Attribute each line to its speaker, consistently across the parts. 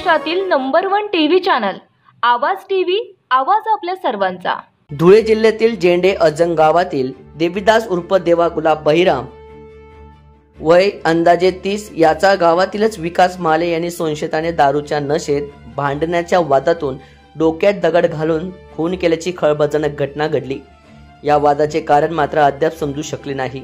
Speaker 1: महाराष्ट्रातील number 1 TV channel आवाज TV, आवाज आपल्या सर्वांचा।
Speaker 2: धुळे जिल्ह्यातील जेंडे अजंग गावातील देवीदास उर्फ देवा गुलाब बहिराम वय अंदाजे 30 याचा गावातीलच विकास माले यांनी संशयिताने दारूच्या नशेत भांडण्याच्या वादातून डोक्यात दगड घालून खून केल्याची खळबळजनक घटना घडली। या वादाचे कारण मात्र अद्याप समजू शकले नाही।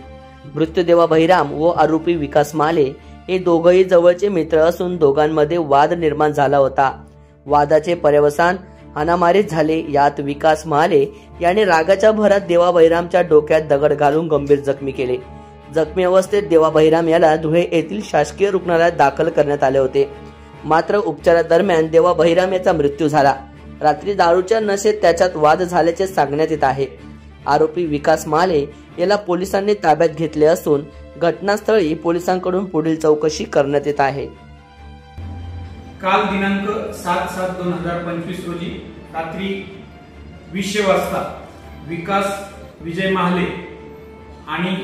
Speaker 2: मृत्यू देवा बहिराम व आरोपी विकास माले हे दोघेही जवळचे मित्र असून दोघांमध्ये वाद निर्माण झाला होता। वादाचे पर्यवसान हाणामारीत झाले। यात विकास माले याने रागाच्या भरात देवा बहिरामच्या डोक्यात दगड घालून गंभीर जखमी केले। जखमी अवस्थेत देवा बहिराम याला धुळे येथील शासकीय रुग्णालयात दाखल करण्यात आले होते। मात्र उपचारादरम्यान देवा बहिराम याचा मृत्यू झाला। रात्री दारूच्या नशेत त्याच्यात वाद झाल्याचे सांगण्यात येत आहे। आरोपी विकास माले याला पोलिसांनी ताब्यात घेतले असून घटनास्थळी पोलिसांकडून पुढील चौकशी करण्यात येत आहे।
Speaker 3: काल दिनांक 7/7/2025 रोजी रात्री 20 वाजता विकास विजय महाले आणि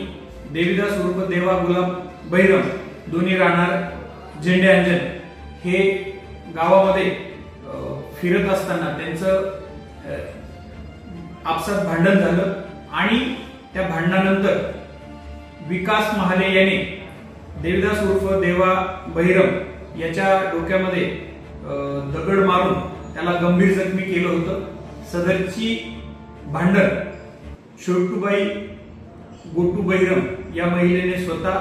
Speaker 3: देवीदास उर्फ देवा गुलाब बहिराम दोन्ही राहणार जेंडे अंजन हे गावामध्ये फिरत असताना त्यांचं आपसात भांडण झालं आणि त्या भांडणानंतर विकास महाले याने देवीदास उर्फ देवा बहिराम याच्या डोक्यामध्ये दगड मारून त्याला गंभीर जखमी केलं होतं। सदरची भांडण छोटूबाई गोटू बहिराम या महिलेने स्वतः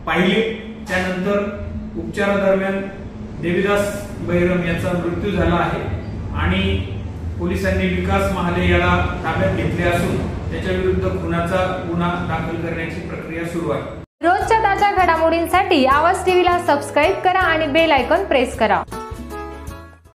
Speaker 3: पाहिले। त्यानंतर उपचारादरम्यान देवीदास बहिराम याचा मृत्यू झाला आहे आणि पोलिसांनी विकास महाले याला ताब्यात घेतले असून त्याच्या विरुद्ध खुनाचा गुन्हा दाखल करण्याची प्रक्रिया सुरू आहे।
Speaker 4: रोजच्या ताज्या घडामोडींसाठी आवाज टीव्हीला सबस्क्राइब करा आणि बेल आयकॉन प्रेस करा।